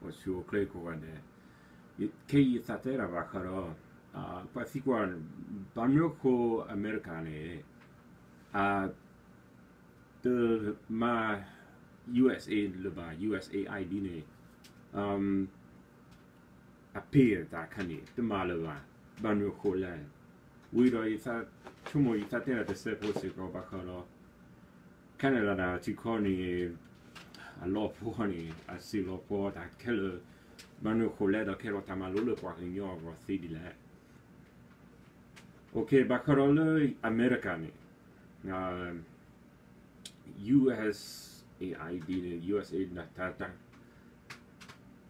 o su clay ko ne ke tatera bakaro pasikwan banyo ko americane the ma USA le ba USA ID ne appear ta kani the malwa banyo ko la we do isa chumo isa tena te se po se ko bakaro Canada na ti koni a lo po ni a si lo po ta kele banyo ko la da kero tamalo le po ni yo ro si di la okay bakaro le americane US AID ne USA na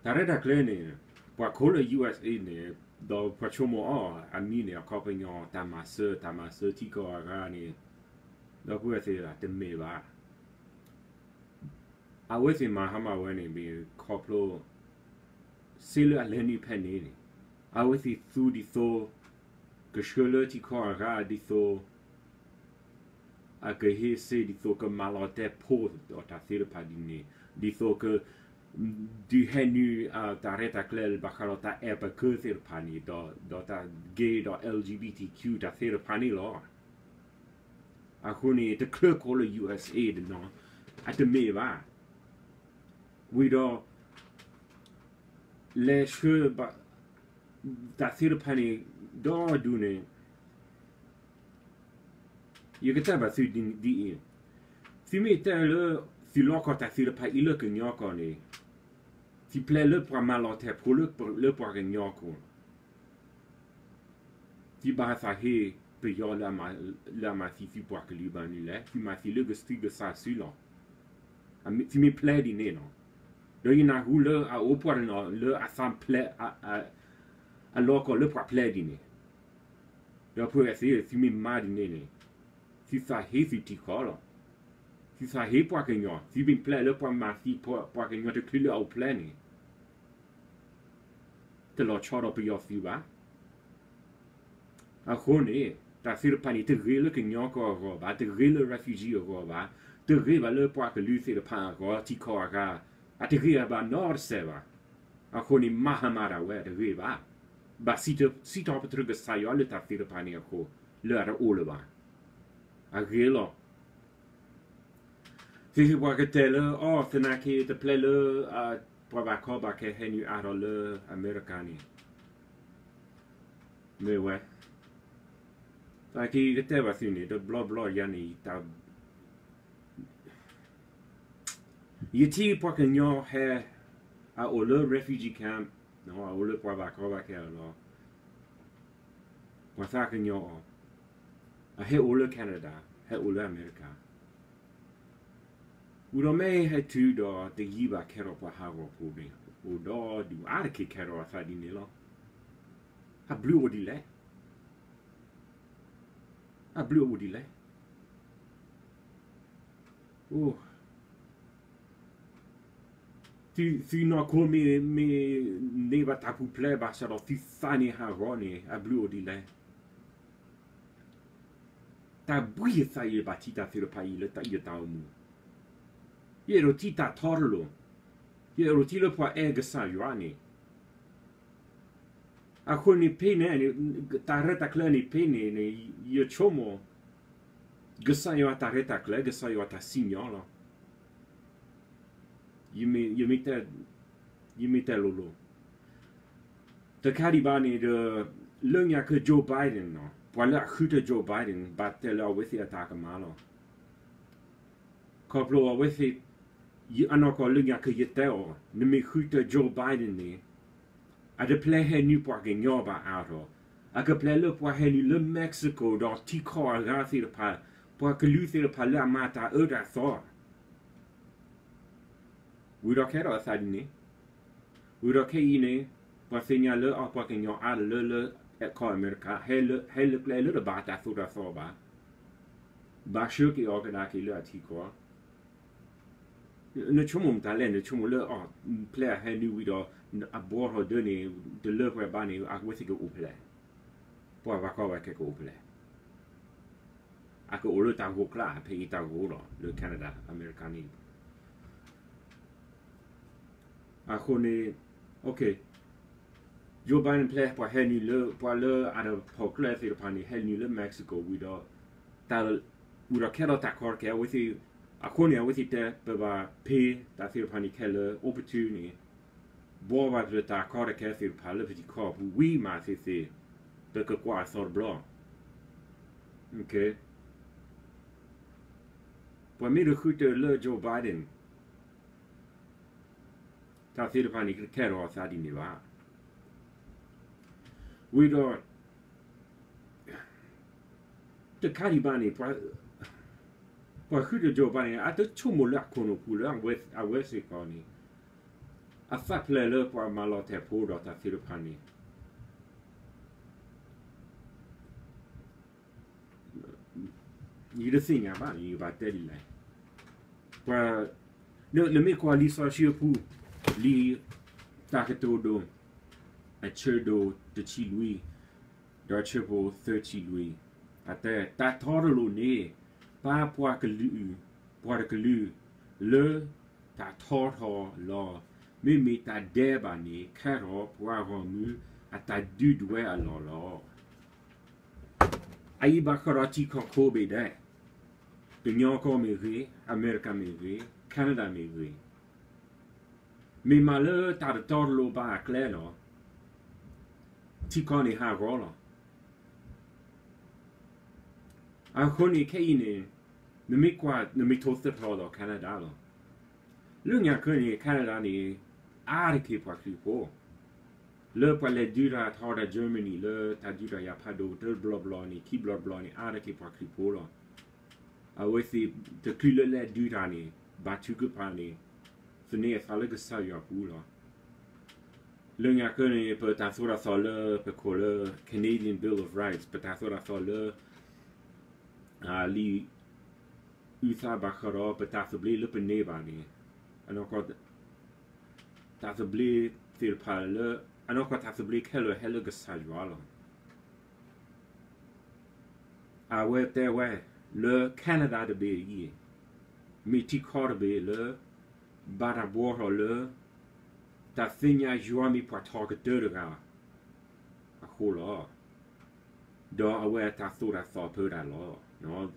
ta reda klene pa ko le USA ne do pa chomo a mi ne a ko pe nyo ta ma se ti ko ga ni do pu se la te me ba a we se ma ha ma we ni bi ko plo se le le ni pe ni a we se su di so ke shole ti ko ga di so a ke he se di so ke malote po do ta se pa di ni di so ke du henu ta reta klel bakalota e pa ke se pa ni do ta gay do LGBTQ ta se pa ni lo a kuni te kleur ko le USA de no a te me va we do le cheveux ba ta se pa ni do du ne you get ba su di si mi te le si lo ko ta se pa ile ke nyo ko ni si ple le pour malote pour le pour nyo ko si ba sa he pe yo la ma si pour que liban ni le si ma si le gestig sa su lo si mi ple di ne no do ina hu le a o pour no le a sam ple a lo ko le pour ple di ne do pour essayer si mi ma di ne si sa he si ti ko lo si sa he pour que nyo si mi ple le pour ma si pour que nyo te clé au ple ni te lo choro pe yo si ba a kone ta sir pani te gele ke nyoko go ba te gele refugee go ba te gele le po ke lu se de pa go ti ko ga a te gele ba nor se ba a kone mahamara we te gele ba si te opetruge sa yo le ta sir pani ko le ara ole ba a gele si po ke te le o te na ke te ple le po ba ko ba ke henu aro le americani me we Aki kete ba sini the blah yani ta yiti po ke nyo he a o le refugee camp no a o le po ba ko ba ke lo po sa ke nyo a he o le Canada he o le America uro me he tu do te yiba kero po ha go po be o do du arke kero sa di ne lo ha blue o di le a blue would delay. Oh, si no come neva tapu play basaro si fani ha roni a blue would delay. Ta bui sa ye batita filo pa ile ta ye ta mu. Ye rotita torlo. Ye rotilo po ega sa yuani. A kuni pene ta reta kleni pene ne yo chomo gesa yo ta reta kle gesa yo ta signalo you meet lolo the caribani de lunya ke Joe Biden no wala khute Joe Biden batela with the attack malo koplo with it you anoko lunya ke yeteo ne me khute Joe Biden ne a de ple he nu po ke nyo ba aro a ke ple le po he nu le Mexico do ti ko ga si pa po ke lu si pa la mata e da so we do ke ro sa ni we do ke ine po señal le a po ke nyo a le ko America he le ple le ba ta so da so ba shu ki o ke da ki le a ti ko ne chumum ta le ne chumum le o ple he nu we do a borro doni de lever bani a wethigo uple po va ko va ke ko uple a ko le ta go kla pe ta go le Canada americani à connaît ok Joe Biden play pour Henry le pour le à la pour clair c'est le pani Henry le Mexico we do tal we do kero ta kor ke with you à connaît with it te ba pay ta c'est le pani kele opportunity bo va le ta kor ke c'est pas le petit corps oui ma c'est de que quoi sort blanc ok pour me recruter le Joe Biden ta c'est le pani kero ça dit ni va we do the Caribani pour recruter Joe Biden à te chumo la kono pula with a west economy a fat le pour malote pour ta c'est le pani you the thing about you about that like pour le me quoi li so chi pour li ta que todo a cerdo de chi lui da chepo 30 lui ate ta toro ne pa pour que lui pour que lui le ta toro lo me ta deba ni caro pour avoir mu à ta du doigt alors ai ba karati ko be da de nyoko me ri america me ri canada me ri me malheur ta de toro ba clair no ti koni ha rola a koni keine ne mi kwa ne mi toste pro Canada lo lu nya koni Canada ni a ke pa kripo le pa le dura ta da Germany le ta dura ya pa do de bla bla ni ki bla bla ni a ke pa kripo lo a wesi de kule le dura ni ba tu ku pa ni se ne fa le ga sa ya pu lo le nya kone pe ta sura sa le pe ko le Canadian Bill of Rights pe ta sura sa le li usa ba khara pe ta se bli le pe ne ba ni ano ko ta se bli tir pa le ano ko ta se bli kelo helo ga sa jwala a we te we le Canada de be yi mi ti ko de be le ba da bo le ta finya joami pour targeter ga a hola do awe ta thora fa per da law no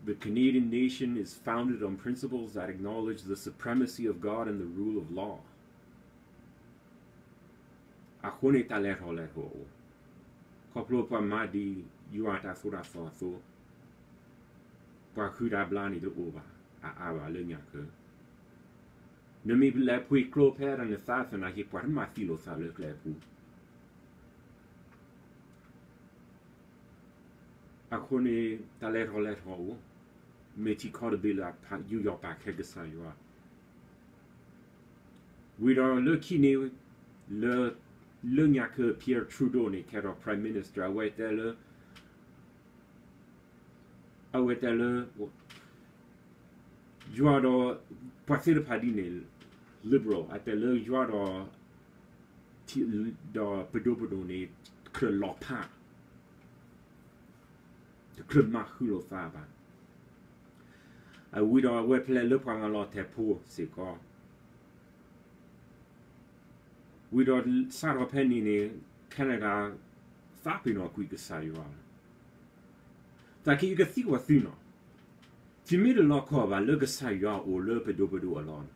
the Canadian nation is founded on principles that acknowledge the supremacy of God and the rule of law a hone ta le ho koplo pa ma di you ata thora fa so pa khuda blani do over a ba le nya ke ne mi la pui clo per en fa na ki por ma filo sa le klepu a kone ta le ho me ti ko de bila pa you your back he ga sa yo we are lucky ne le nya que Pierre Trudeau ne qui est prime minister a été le juado parti de padine liberal a été le juado da pedopodo ne que l'opa de club mahulo faba a we do we play le prendre la tête pour c'est quoi we do sarva penny ne Canada fapino qui que sa yo ta ki ga si wa sino ti mi de lo ko ba le ga sa yo o le pedopodo alone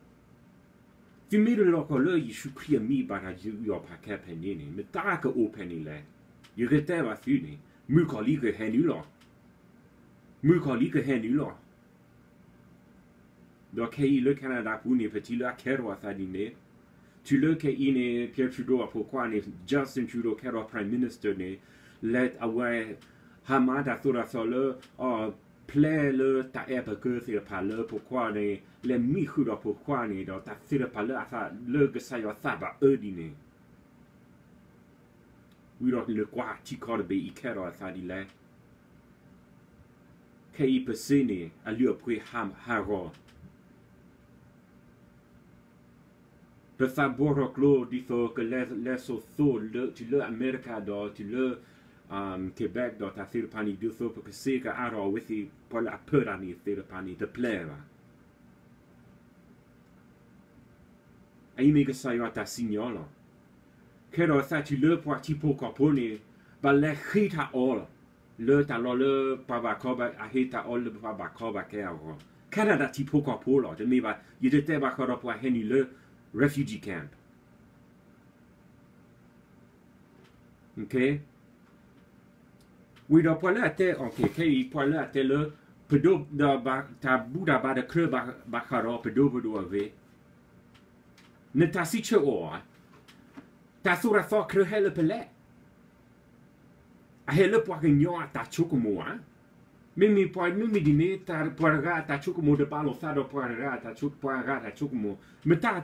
ti mi de lo ko le yi shu kria mi ba na ju yo pa ka penny ne me ta ka o penny le yi ge te ba fini mu ko li ge hen lo mu ko li ge hen lo do ke le Canada pour ne petit la kero sa dine tu le ke ine Pierre Trudeau pourquoi ne Justin Trudeau kero prime minister ne let away hamada sura solo o ple le ta e que c'est pas le pourquoi ne le mi khudo pourquoi ne do ta c'est pas le asa le que ça yo sa ba dine we don't le quoi ti ko be I kero sa di le ke I pesene a lui après haro per favore clo di so que les so le tu le America do tu le Québec do ta fir pani du so porque se que aro with pour la peur ani fir pani de plaire ai me que saio ta signolo che ro sa ti le po ti po copone ba le khita all le ta lo le pa ba ko ba a hita all le pa ba ko ba ke a ro Canada ti po copolo de me ba you de te ba ko ro po heni le refugee camp okay we do po la te okay ke i po la te le pedo da ba ta buda ba de kre ba ka ro pedo ave ne ta si che o ta sura fo kre hele pele a hele po ke nyo ta chuku mo mimi po mimi dine ta po ga ta chuku mo de palo sa do po ga ta chuku mo me ta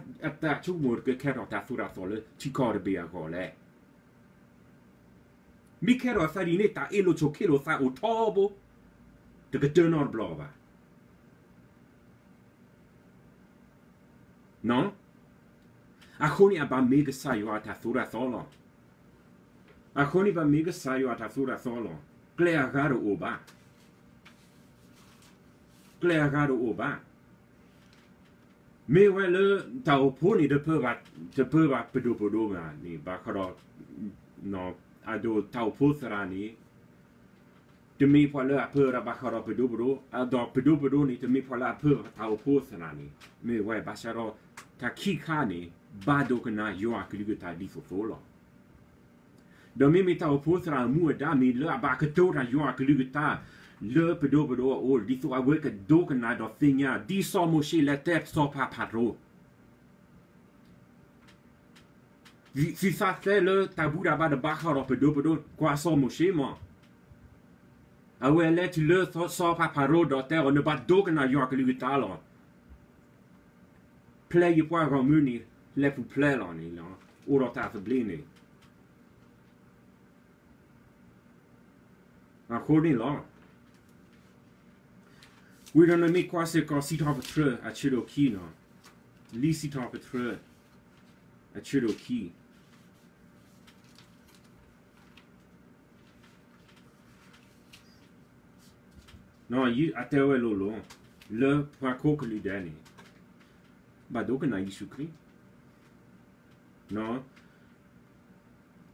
chuku mo ke ro ta sura so le ti ko de be a go le mi ke ro sa dine ta elo chokelo sa o tobo de ke turn on blova non a khoni aba mega sayo ata sura solo a khoni ba mega sayo ata sura solo clear garo oba me wele ta oponi de pe ba pedo ma ni ba khoro no ado ta opusrani de me pole a pe ba khoro pedo ado pedo ni de me pole a pe ta opusrani me we ba sharo ta kikani ba do kana yo akligu ta di solo do mi ta opusra mu da mi le ba ka to ra yo akligu ta le pedo o di so a we ka do kana do sinya di so mo shi le te so pa patro si sa fait le tabou da ba de ba kharo pedo kwa so mo shi mo a we le tu le so pa patro do te on ne ba do kana yo akligu ta lo play you point romuni le pour play là ni là ou dans ta blini according là we don't make quoi c'est quand si t'en veux à Cherokee non li si t'en veux à Cherokee non you à te ouais lolo le point que lui donne bah donc on a Jésus Christ non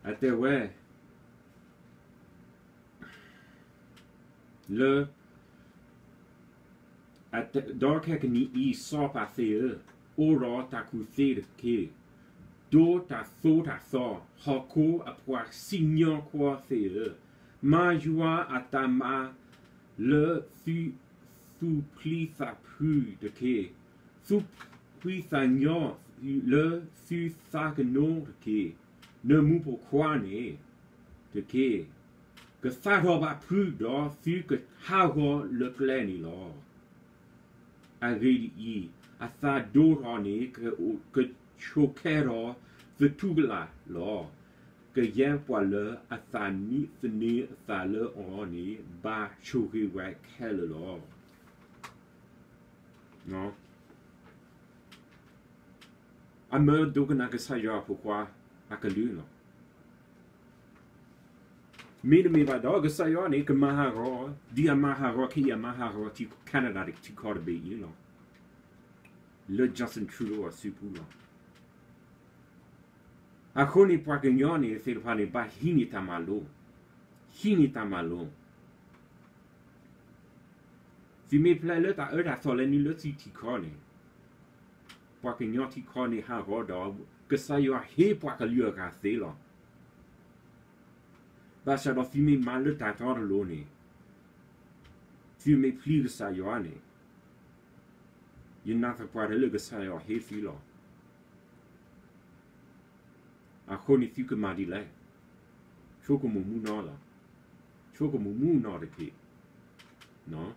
à te ouais le à te donc que ni i sort pas faire ora ta coûté de que do ta so hoko à pouvoir signon quoi faire ma joie à ta ma le supplie sa plus de que puis sagnon le su sa que non de que ne mou pourquoi ne de que ça va plus dans su que hago le plein là avec à ça d'orane que choquera de tout là que y'a pas le à ça ni ça le on est bas choqué ouais quel là non à me donc n'a que ça y a pourquoi à que lui là mais me va donc ça y a n'est que maharo dia maharo qui a maharo tu Canada tu corbe là le Justin Trudeau a suppu là a koni pour que nyoni c'est le pas pas hini tamalo si me plaît le ta heure à soleil le si tu connais pour que nyoni tu connais ha rodo que ça y a he pour que lui a fait là bah ça doit filmer mal le ta tord l'one filmer plus ça y a ne il n'a pas le que ça y a he fi là a koni tu que m'a dit là choco mo mu no là choco mo mu no de que non